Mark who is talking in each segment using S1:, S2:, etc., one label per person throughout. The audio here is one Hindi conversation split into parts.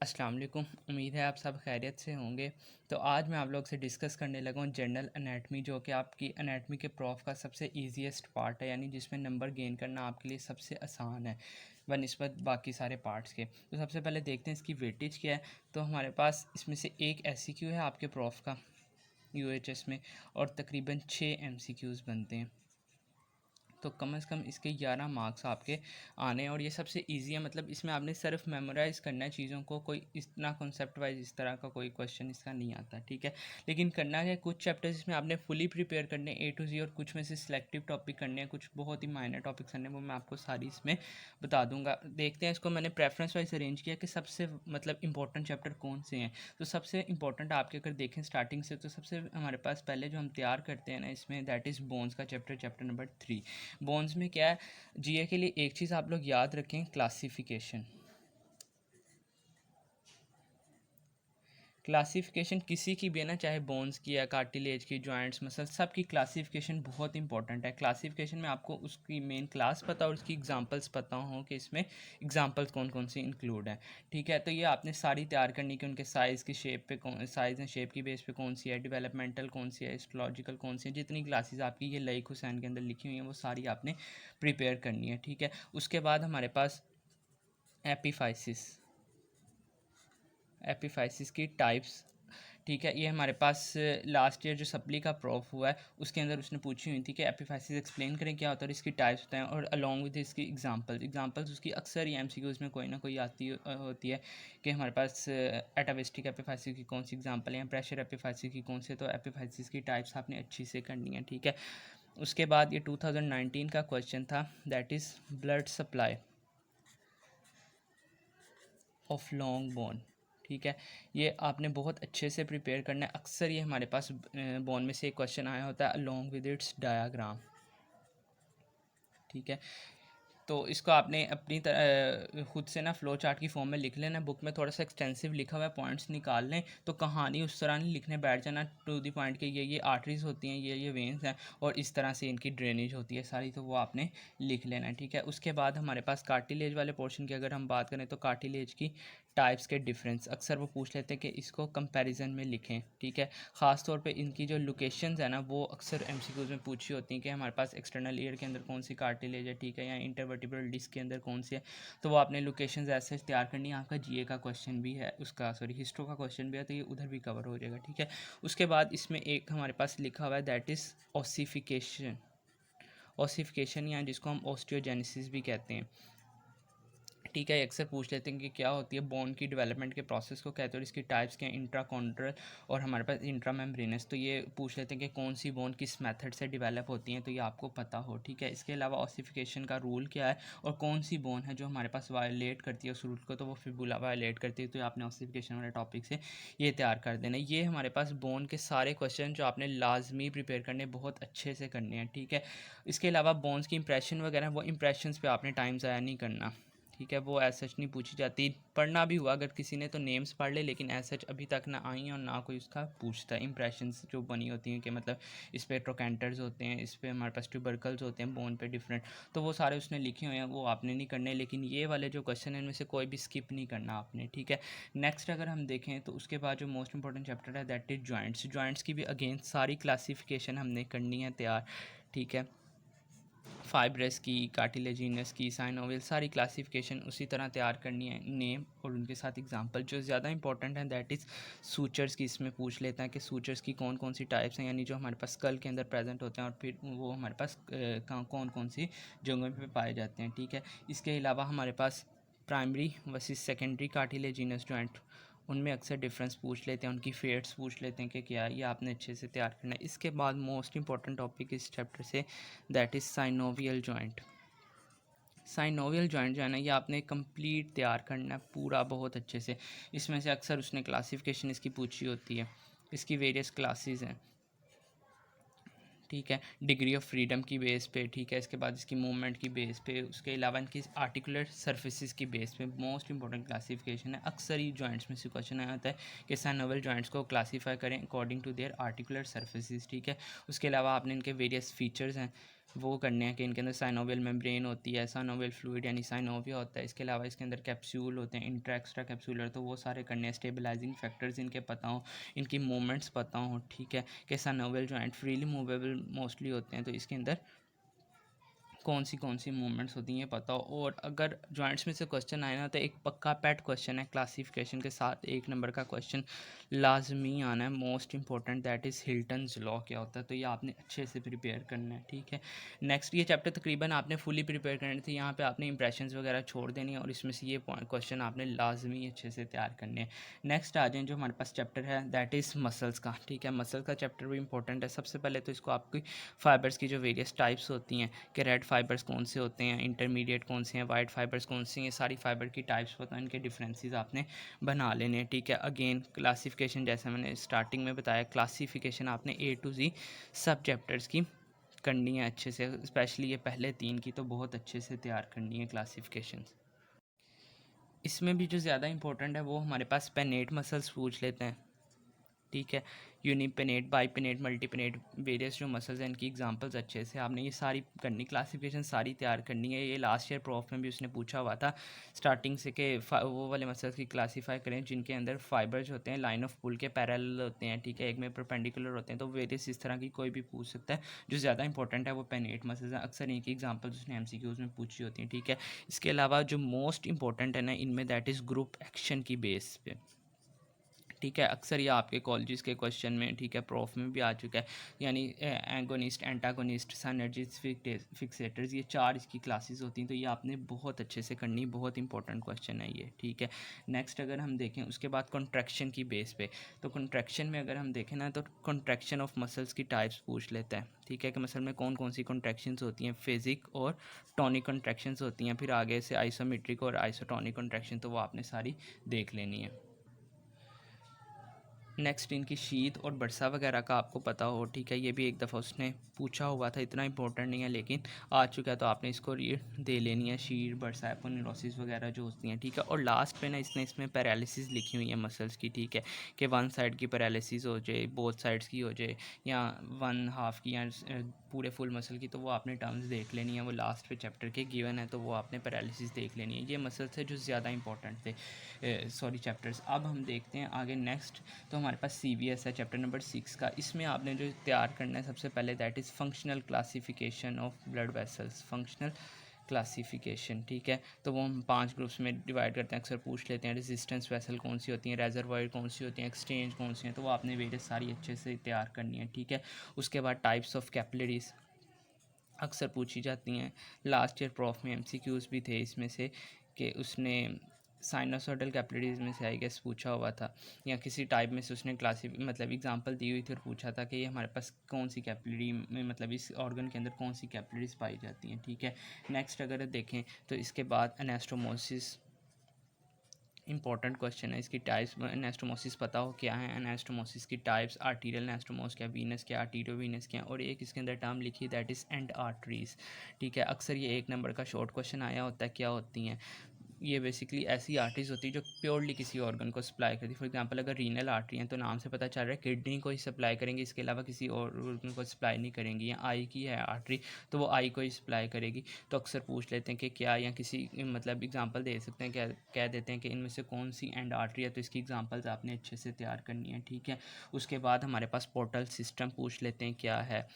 S1: अस्सलाम वालेकुम। उम्मीद है आप सब खैरियत से होंगे। तो आज मैं आप लोग से डिस्कस करने लगा हूँ जनरल एनाटमी, जो कि आपकी एनाटमी के प्रॉफ का सबसे ईजीएस्ट पार्ट है, यानी जिसमें नंबर गेन करना आपके लिए सबसे आसान है बनिस्बत बाकी सारे पार्ट्स के। तो सबसे पहले देखते हैं इसकी वेटेज क्या है। तो हमारे पास इसमें से एक एससीक्यू है आपके प्रॉफ का यूएचएस में, और तकरीबन 6 एमसीक्यूज़ बनते हैं। तो कम से कम इसके 11 मार्क्स आपके आने हैं, और ये सबसे इजी है। मतलब इसमें आपने सिर्फ मेमोराइज़ करना है चीज़ों को, कोई इतना कॉन्सेप्ट वाइज इस तरह का कोई क्वेश्चन इसका नहीं आता, ठीक है। लेकिन करना है कुछ चैप्टर्स इसमें आपने फुली प्रिपेयर करने ए टू जी, और कुछ में से सिलेक्टिव टॉपिक करने हैं, कुछ बहुत ही माइनर टॉपिक्स करने हैं, वो मैं आपको सारी इसमें बता दूंगा। देखते हैं इसको मैंने प्रेफरेंस वाइज अरेंज किया कि सबसे मतलब इंपॉर्टेंट चैप्टर कौन से हैं। तो सबसे इंपॉर्टेंट आपके अगर देखें स्टार्टिंग से, तो सबसे हमारे पास पहले जो हम तैयार करते हैं ना इसमें, दैट इज़ बोन्स का चैप्टर, चैप्टर नंबर 3। बोन्स में क्या है, जीए के लिए एक चीज़ आप लोग याद रखें, क्लासिफिकेशन। क्लासिफिकेशन किसी की भी है ना, चाहे बोन्स की है, कार्टिलेज की, जॉइंट्स, मसल, सब की क्लासिफिकेशन बहुत इंपॉर्टेंट है। क्लासिफिकेशन में आपको उसकी मेन क्लास पता और उसकी एग्जांपल्स पता हो कि इसमें एग्जांपल्स कौन कौन सी इंक्लूड हैं, ठीक है। तो ये आपने सारी तैयार करनी कि उनके साइज़ की शेप पे कौन, साइज़ एंड शेप की बेस पे कौन सी है, डेवलपमेंटल कौन सी है, हिस्टोलॉजिकल कौन सी है, जितनी क्लासेस आपकी ये लईक हुसैन के अंदर लिखी हुई हैं वो सारी आपने प्रिपेयर करनी है, ठीक है। उसके बाद हमारे पास एपिफाइसिस, एपिफाइसिस की टाइप्स, ठीक है। ये हमारे पास लास्ट ईयर जो सप्ली का प्रूफ हुआ है उसके अंदर उसने पूछी हुई थी कि एपिफाइसिस एक्सप्लेन करें क्या होता है और इसकी टाइप्स बताएं, और अलॉन्ग विद इसकी एग्जांपल्स उसकी अक्सर ही एमसीक्यूज़ में कोई ना कोई आती होती है कि हमारे पास एटाविस्टिक एपिफाइसिस की कौन सी एग्जांपल है, प्रेशर एपिफाइसिस की कौन से। तो एपिफाइसिस की टाइप्स आपने अच्छी से करनी है, ठीक है। उसके बाद ये 2019 का क्वेश्चन था, that is blood supply of long bone, ठीक है। ये आपने बहुत अच्छे से प्रिपेयर करना है। अक्सर ये हमारे पास बोन में से एक क्वेश्चन आया होता है अलॉन्ग विद इट्स डायाग्राम, ठीक है। तो इसको आपने अपनी तरह खुद से ना फ्लो चार्ट की फॉर्म में लिख लेना। बुक में थोड़ा सा एक्सटेंसिव लिखा हुआ है, पॉइंट्स निकाल लें, तो कहानी उस तरह नहीं लिखने बैठ जाना टू द पॉइंट के ये आर्टरीज होती हैं, ये वेन्स हैं, और इस तरह से इनकी ड्रेनेज होती है सारी, तो वो आपने लिख लेना है, ठीक है। उसके बाद हमारे पास कार्टिलेज वाले पोर्शन की अगर हम बात करें, तो कार्टिलेज की टाइप्स के डिफरेंस अक्सर वो पूछ लेते हैं कि इसको कंपैरिजन में लिखें, ठीक है। ख़ास तौर पे इनकी जो लोकेशंस है ना, वो अक्सर एमसीक्यूज़ में पूछी होती हैं कि हमारे पास एक्सटर्नल ईयर के अंदर कौन सी कार्टिलेज है, ठीक है, या इंटरवर्टिब्रल डिस्क के अंदर कौन सी है। तो वो आपने लोकेशंस ऐसे तैयार करनी है। आपका जीए का क्वेश्चन भी है, उसका सॉरी हिस्ट्रो का क्वेश्चन भी है, तो ये उधर भी कवर हो जाएगा, ठीक है। उसके बाद इसमें एक हमारे पास लिखा हुआ है, दैट इज़ ऑसिफिकेशन। ऑसिफिकेशन या जिसको हम ऑस्टियोजेनेसिस भी कहते हैं, ठीक है। अक्सर पूछ लेते हैं कि क्या होती है, बोन की डेवलपमेंट के प्रोसेस को कहते हैं, और इसकी टाइप्स क्या हैं, इंट्राकॉन्ड्रल और हमारे पास इंट्रामेम्ब्रेनस। तो ये पूछ लेते हैं कि कौन सी बोन किस मेथड से डेवलप होती हैं, तो ये आपको पता हो, ठीक है। इसके अलावा ऑसिफिकेशन का रूल क्या है और कौन सी बोन है जो हमारे पास वायलेट करती है उस रूल को, तो वो फिबुला वायलेट करती है। तो आपने ऑसिफिकेशन वाले टॉपिक से ये तैयार कर देना। ये हमारे पास बोन के सारे क्वेश्चन जो आपने लाजमी प्रिपेयर करने, बहुत अच्छे से करने हैं, ठीक है। इसके अलावा बोन्स की इंप्रेशन वगैरह, वो इंप्रेशंस पे आपने टाइम ज़ाया नहीं करना, ठीक है। वो एज सच नहीं पूछी जाती। पढ़ना भी हुआ अगर किसी ने तो नेम्स पढ़ ले, लेकिन एज सच अभी तक ना आई और ना कोई उसका पूछता है। इंप्रेशंस जो बनी होती हैं कि मतलब इस पे ट्रोकेंटर्स होते हैं, इस पे हमारे पास ट्यूबरकल्स होते हैं बोन पे डिफरेंट, तो वो सारे उसने लिखे हुए हैं, वो आपने नहीं करने। लेकिन ये वाले जो क्वेश्चन हैं इनमें से कोई भी स्किप नहीं करना आपने, ठीक है। नेक्स्ट अगर हम देखें तो उसके बाद जो मोस्ट इंपॉर्टेंट चैप्टर है, दैट इज जॉइंट्स। जॉइंट्स की भी अगेन सारी क्लासिफिकेशन हमने करनी है तैयार, ठीक है। फाइब्रस की, कार्टिलेजिनस की, साइनोवियल, सारी क्लासिफिकेशन उसी तरह तैयार करनी है, नेम और उनके साथ एग्जांपल। जो ज़्यादा इंपॉर्टेंट है दैट इज़ सूचर्स की। इसमें पूछ लेते हैं कि सूचर्स की कौन कौन सी टाइप्स हैं, यानी जो हमारे पास स्कल के अंदर प्रेजेंट होते हैं, और फिर वो हमारे पास कौन कौन सी जगहों पे पाए जाते हैं, ठीक है। इसके अलावा हमारे पास primary versus secondary cartilaginous joint, उनमें अक्सर डिफरेंस पूछ लेते हैं, उनकी फेट्स पूछ लेते हैं कि क्या है, ये आपने अच्छे से तैयार करना है। इसके बाद मोस्ट इंपॉर्टेंट टॉपिक इस चैप्टर से, that is synovial joint. Synovial joint जो है ना, ये आपने कंप्लीट तैयार करना है पूरा बहुत अच्छे से। इसमें से अक्सर उसने क्लासिफिकेशन इसकी पूछी होती है, इसकी वेरियस क्लासेस हैं, ठीक है, डिग्री ऑफ फ्रीडम की बेस पे, ठीक है। इसके बाद इसकी मूवमेंट की बेस पे, उसके अलावा इनकी आर्टिकुलर सर्फेसिस की बेस पे मोस्ट इंपॉर्टेंट क्लासिफिकेशन है। अक्सर ही जॉइंट्स में से क्वेश्चन आया होता है कि साइनोवियल जॉइंट्स को क्लासीफाई करें according to their articular surfaces, ठीक है। उसके अलावा आपने इनके वेरियस फीचर्स हैं, वो करने हैं कि इनके अंदर साइनोवियल मेम्ब्रेन होती है, साइनोवियल फ्लूइड यानी साइनोविया होता है, इसके अलावा इसके अंदर कैप्सूल होते हैं, इंट्रा एक्स्ट्रा कैप्सूलर, तो वो सारे करने हैं। स्टेबलाइजिंग फैक्टर्स इनके पता हों, इनकी मूवमेंट्स पता हों, ठीक है, कि synovial joint freely movable mostly होते हैं, तो इसके अंदर कौन सी मूवमेंट्स होती हैं पता हो। और अगर जॉइंट्स में से क्वेश्चन आए ना तो एक पक्का पेट क्वेश्चन है क्लासिफिकेशन के साथ, 1 नंबर का क्वेश्चन लाजमी आना है, most important, that is Hilton's law क्या होता है, तो ये आपने अच्छे से प्रिपेयर करना है, ठीक है। नेक्स्ट ये चैप्टर तकरीबन आपने फुली प्रिपेयर करने थे, यहाँ पे आपने इंप्रेशंस वगैरह छोड़ देनी है और इसमें से ये क्वेश्चन आपने लाजमी अच्छे से तैयार करने हैं। नेक्स्ट आ जाए जो हमारे पास चैप्टर है दैट इज़ मसल्स का, ठीक है। मसल का चैप्टर भी इंपॉर्टेंट है। सबसे पहले तो इसको आपकी फाइबर्स की जो वेरियस टाइप्स होती हैं कि रेड फाइबर्स कौन से होते हैं, इंटरमीडिएट कौन से हैं, वाइट फाइबर्स कौन से हैं, सारी फाइबर की टाइप्स पता है, इनके डिफरेंसेस आपने बना लेने हैं, ठीक है। अगेन क्लासिफिकेशन जैसे मैंने स्टार्टिंग में बताया, क्लासिफिकेशन आपने A to Z सब चैप्टर्स की करनी है अच्छे से, स्पेशली ये पहले 3 की तो बहुत अच्छे से तैयार करनी है क्लासिफिकेशन। इसमें भी जो ज़्यादा इंपॉर्टेंट है वो हमारे पास पेनेट मसल्स पूछ लेते हैं, ठीक है। यूनिपेनेट, बाईपेनेट, मल्टीपेनेट, वेरियस जो मसल्स हैं इनकी एग्जांपल्स अच्छे से आपने ये सारी करनी, क्लासिफिकेशन सारी तैयार करनी है। ये लास्ट ईयर प्रोफ में भी उसने पूछा हुआ था स्टार्टिंग से कि वो वाले मसल्स की क्लासीफाई करें जिनके अंदर फाइबर्स होते हैं लाइन ऑफ पुल के पैरेलल होते हैं, ठीक है, एक में परपेंडिकुलर होते हैं, तो वेरियस इस तरह की कोई भी पूछ सकता है। जो ज़्यादा इंपॉर्टेंट है वो पेनेट मसल्स हैं, अक्सर इनकी एग्जाम्पल्स उसने MCQs में पूछी होती हैं, ठीक है। इसके अलावा जो मोस्ट इंपॉर्टेंट है ना इनमें, दैट इज़ ग्रुप एक्शन की बेस पे, ठीक है। अक्सर ये आपके कॉलेजेस के क्वेश्चन में, ठीक है, प्रोफ में भी आ चुका है, यानी एगोनिस्ट, एंटागोनिस्ट, साइनर्जिस्ट, फिक्सेटर्स, ये 4 इसकी क्लासेस होती हैं, तो ये आपने बहुत अच्छे से करनी, बहुत इंपॉर्टेंट क्वेश्चन है ये, ठीक है। नेक्स्ट अगर हम देखें उसके बाद कॉन्ट्रैक्शन की बेस पे, तो कॉन्ट्रैक्शन में अगर हम देखें ना तो कॉन्ट्रैक्शन ऑफ मसल्स की टाइप्स पूछ लेता है, ठीक है, कि मसल में कौन कौन सी कॉन्ट्रैक्शंस होती हैं, फिजिक और टॉनिक कॉन्ट्रैक्शंस होती हैं, फिर आगे से आइसोमेट्रिक और आइसोटॉनिक कॉन्ट्रैक्शन, तो वो आपने सारी देख लेनी है। नेक्स्ट इनकी शीत और बरसा वगैरह का आपको पता हो, ठीक है, ये भी एक दफ़ा उसने पूछा हुआ था, इतना इंपॉर्टेंट नहीं है लेकिन आ चुका है, तो आपने इसको रीड दे लेनी है, शीर, बरसा, एपोनेरोसिस वगैरह जो होती हैं, ठीक है। और लास्ट पे ना इसने इसमें पैरालिसिस लिखी हुई है मसल्स की, ठीक है, कि 1 साइड की पैरालिसिस हो जाए, बोथ साइड्स की हो जाए, या 1/2 की, या पूरे फुल मसल की, तो वो आपने टर्म्स देख लेनी है, वो लास्ट पे चैप्टर के गिवन है, तो वो आपने पैरालिसिस देख लेनी है। ये मसल्स है जो ज़्यादा इंपॉर्टेंट थे, सॉरी चैप्टर्स। अब हम देखते हैं आगे नेक्स्ट, तो हमारे पास CVS है चैप्टर नंबर 6 का। इसमें आपने जो तैयार करना है सबसे पहले that is functional classification of blood vessels, functional classification, ठीक है। तो वो हम 5 ग्रुप्स में डिवाइड करते हैं, अक्सर पूछ लेते हैं, रेजिस्टेंस वेसल कौन सी होती हैं, रेजरवॉयर कौन सी होती हैं, एक्सचेंज कौन सी हैं, तो वो आपने वेरियस सारी अच्छे से तैयार करनी है, ठीक है। उसके बाद टाइप्स ऑफ कैपिलरीज अक्सर पूछी जाती हैं, लास्ट ईयर प्रोफ में MCQs भी थे इसमें से, कि उसने साइनोसोडल कैपिलरीज में से आई गेस पूछा हुआ था, या किसी टाइप में से उसने मतलब एग्जांपल दी हुई थी और पूछा था कि ये हमारे पास कौन सी कैपिलरी में, मतलब इस ऑर्गन के अंदर कौन सी कैपिलरीज पाई जाती हैं, ठीक है। नेक्स्ट अगर देखें तो इसके बाद एनास्टोमोसिस, इंपॉर्टेंट क्वेश्चन है, इसकी टाइप्स, एनास्टोमोसिस पता हो क्या है, एनास्टोमोसिस की टाइप्स, आर्टीरियल एनास्टोमोस क्या, वीनस क्या, आर्टीरियोवीनस क्या, और एक इसके अंदर टर्म लिखी दैट इज़ एंड आर्टरीज, ठीक है। अक्सर ये 1 नंबर का शॉर्ट क्वेश्चन आया होता है, क्या होती हैं ये, बेसिकली ऐसी आर्टरीज होती है जो प्योरली किसी ऑर्गन को सप्लाई करती है। फॉर एग्जांपल अगर रीनल आर्टरी है तो नाम से पता चल रहा है किडनी को ही सप्लाई करेंगी, इसके अलावा किसी और ऑर्गन को सप्लाई नहीं करेंगी। या आई की है आर्टरी तो वो आई को ही सप्लाई करेगी, तो अक्सर पूछ लेते हैं कि क्या, या किसी मतलब एग्जांपल दे सकते हैं, क्या कह देते हैं कि इनमें से कौन सी एंड आर्टरी है, तो इसकी एग्जांपल्स आपने अच्छे से तैयार करनी है, ठीक है। उसके बाद हमारे पास पोर्टल सिस्टम पूछ लेते हैं क्या है,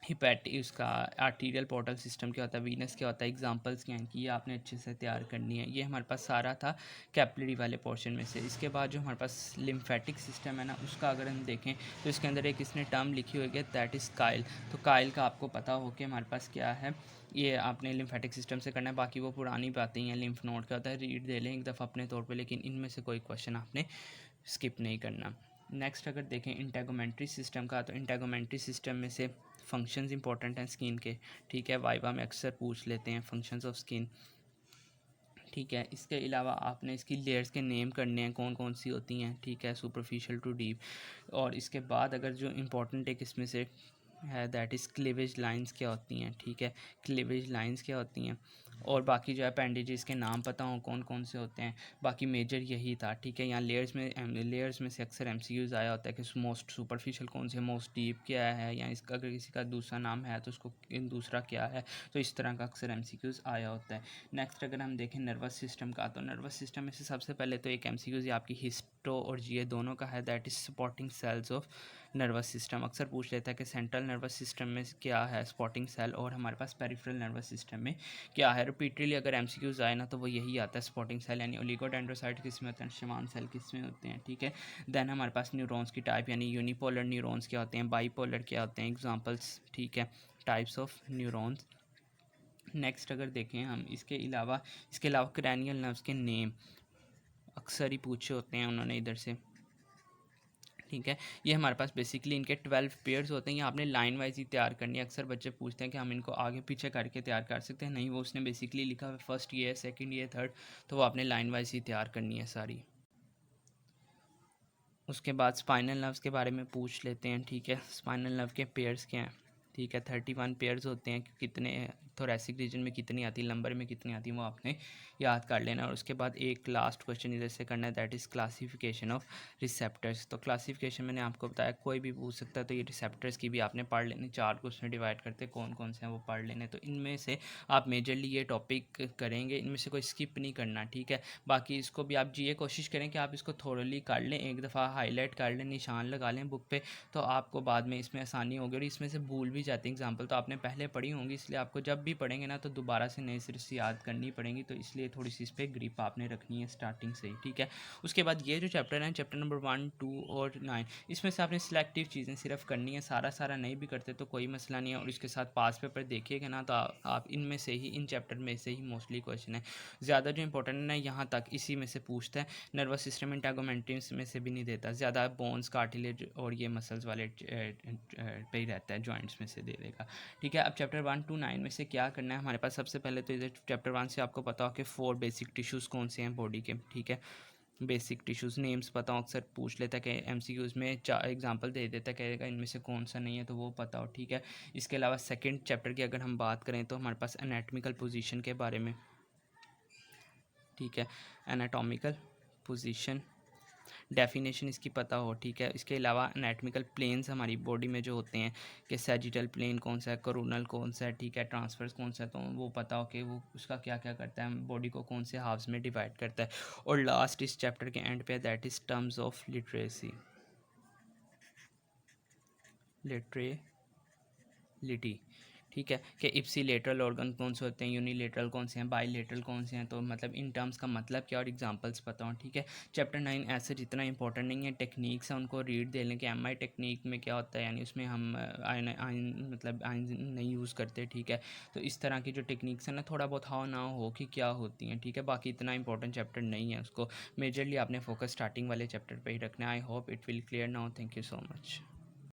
S1: हिपैटी उसका आर्टीरियल पोर्टल सिस्टम क्या होता है, वीनस क्या होता है, एग्जांपल्स क्या हैं कि ये आपने अच्छे से तैयार करनी है। ये हमारे पास सारा था कैपिलरी वाले पोर्शन में से। इसके बाद जो हमारे पास लिम्फेटिक सिस्टम है ना, उसका अगर हम देखें तो इसके अंदर एक इसने टर्म लिखी हुई है दैट इज़ काइल, तो काइल का आपको पता हो कि हमारे पास क्या है, ये आपने लिम्फेटिक सिस्टम से करना है, बाकी वो पुरानी बातें हैं, लिम्फ नोड क्या होता है रीड दे लें एक दफ़ा अपने तौर पर, लेकिन इनमें से कोई क्वेश्चन आपने स्किप नहीं करना। नेक्स्ट अगर देखें इंटेगोमेंट्री सिस्टम का, तो इंटेगोमेंट्री सिस्टम में से फंक्शंस इंपॉर्टेंट हैं स्किन के, ठीक है, वाइवा में अक्सर पूछ लेते हैं फंक्शंस ऑफ स्किन, ठीक है। इसके अलावा आपने इसकी लेयर्स के नेम करने हैं कौन कौन सी होती हैं, ठीक है, सुपरफिशियल टू डीप। और इसके बाद अगर जो इम्पोर्टेंट एक इसमें से है दैट इज़ क्लीवेज लाइंस क्या होती हैं, ठीक है, क्लीवेज लाइंस क्या होती हैं। और बाकी जो है अपेंडेजेस के नाम पता हो कौन कौन से होते हैं, बाकी मेजर यही था, ठीक है। यहाँ लेयर्स में से अक्सर एमसीक्यूज़ आया होता है कि मोस्ट सुपरफिशियल कौन से, मोस्ट डीप क्या है, या इसका अगर किसी का दूसरा नाम है तो उसको दूसरा क्या है, तो इस तरह का अक्सर एमसीक्यूज़ आया होता है। नेक्स्ट अगर हम देखें नर्वस सिस्टम का, तो नर्वस सिस्टम में से सबसे पहले तो एक एमसीक्यूज़ आपकी हिस्टो और जीए दोनों का है, that is supporting sales of nervous system. अक्सर पूछ लेता है कि सेंट्रल नर्वस सिस्टम में क्या है स्पॉटिंग सेल, और हमारे पास पेरिफेरल नर्वस सिस्टम में क्या है। रिपीटली अगर एमसीक्यूज आए ना तो वो यही आता है स्पॉटिंग सेल, यानी ओलिगोडेंड्रोसाइट किस में होते हैं, शवान सेल किस में होते हैं, ठीक है। देन हमारे पास न्यूरॉन्स की टाइप, यानी यूनिपोलर न्यूरॉन्स क्या होते हैं, बाईपोलर क्या होते हैं, एग्जांपल्स, ठीक है, टाइप्स ऑफ न्यूरॉन्स। नेक्स्ट अगर देखें हम इसके अलावा क्रैनियल नर्व्स के नेम अक्सर ही पूछे होते हैं उन्होंने इधर से, ठीक है। ये हमारे पास बेसिकली इनके 12 पेयर्स होते हैं, ये आपने लाइन वाइज ही तैयार करनी है। अक्सर बच्चे पूछते हैं कि हम इनको आगे पीछे करके तैयार कर सकते हैं, नहीं, वो उसने बेसिकली लिखा है फर्स्ट ये, सेकंड ये, थर्ड, तो वो आपने लाइन वाइज ही तैयार करनी है सारी। उसके बाद स्पाइनल नर्व्स के बारे में पूछ लेते हैं, ठीक है। स्पाइनल नर्व के पेयर्स क्या हैं, ठीक है, 31 पेयर्स होते हैं। कितने थोरैसिक रीजन में कितनी आती है, लंबर में कितनी आती है, वो आपने याद कर लेना। और उसके बाद एक लास्ट क्वेश्चन इधर से करना है, that is classification of receptors. तो क्लासिफिकेशन मैंने आपको बताया कोई भी पूछ सकता है, तो ये रिसेप्टर्स की भी आपने पढ़ लेनी, 4 को उसमें डिवाइड करते कौन कौन से हैं वो पढ़ लेने। तो इनमें से आप मेजरली ये टॉपिक करेंगे, इनमें से कोई स्किप नहीं करना, ठीक है। बाकी इसको भी आप ये कोशिश करें कि आप इसको थोरली कर लें, एक दफ़ा हाईलाइट कर लें, निशान लगा लें बुक पे, तो आपको बाद में इसमें आसानी होगी। और इसमें से भूल भी जाती है एग्जांपल तो आपने पहले पढ़ी होंगी, इसलिए आपको जब भी पढ़ेंगे ना तो दोबारा से नए सिरे से याद करनी पड़ेंगी, तो इसलिए थोड़ी सी इस पर ग्रिप आपने रखनी है स्टार्टिंग से ही, ठीक है। उसके बाद ये जो चैप्टर है, चैप्टर नंबर 1, 2 और 9, इसमें से आपने सिलेक्टिव चीज़ें सिर्फ करनी है, सारा नहीं भी करते तो कोई मसला नहीं है। और इसके साथ पास पेपर देखिएगा ना तो आप इनमें से ही, इन चैप्टर में से ही मोस्टली क्वेश्चन है। ज़्यादा जो इंपॉर्टेंट है ना यहाँ तक इसी में से पूछता है। नर्वस सिस्टम इंटेगोमेंटिव्स में से भी नहीं देता, ज़्यादा बोन्स, कार्टिलेज और ये मसल्स वाले पे ही रहता है, जॉइंट्स में से दे देगा, ठीक है। अब चैप्टर 1 to 9 में से क्या करना है हमारे पास, सबसे पहले तो इधर चैप्टर 1 से आपको पता हो कि 4 बेसिक टिश्यूज़ कौन से हैं बॉडी के, ठीक है। बेसिक टिश्यूज़ नेम्स पता हो, अक्सर पूछ लेता है कि एमसीक्यूज़ में 4 एग्जांपल दे देता है, कहेगा इनमें से कौन सा नहीं है, तो वो पता हो, ठीक है। इसके अलावा सेकंड चैप्टर की अगर हम बात करें तो हमारे पास एनाटॉमिकल पोजीशन के बारे में, ठीक है, एनाटॉमिकल पोजीशन डेफिनेशन इसकी पता हो, ठीक है। इसके अलावा एनाटॉमिकल प्लेन्स हमारी बॉडी में जो होते हैं कि सैजिटल प्लेन कौन सा है, कोरोनल कौन सा है, ठीक है, ट्रांसफर्स कौन सा है, तो वो पता हो कि वो उसका क्या क्या करता है, बॉडी को कौन से हाफ्स में डिवाइड करता है। और लास्ट इस चैप्टर के एंड पे दैट इज़ टर्म्स ऑफ लिटरेलिटी, ठीक है, कि इप्सीलेटरल ऑर्गन कौन से होते हैं, यूनिलेटरल कौन से हैं, बाईलेटरल कौन से हैं, तो मतलब इन टर्म्स का मतलब क्या और एग्जांपल्स पता हो, ठीक है। चैप्टर 9 ऐसे जितना इंपॉर्टेंट नहीं है, टेक्निक्स हैं उनको रीड दे लें कि एमआई टेक्निक में क्या होता है, यानी उसमें हम आयन नहीं यूज़ करते, ठीक है। तो इस तरह की जो टेक्निक्स हैं ना, थोड़ा बहुत हाउ ना हो कि क्या होती हैं, ठीक है। बाकी इतना इंपॉर्टेंट चैप्टर नहीं है, उसको मेजरली आपने फोकस स्टार्टिंग वाले चैप्टर पर ही रखना है। I hope it will clear now, thank you so much.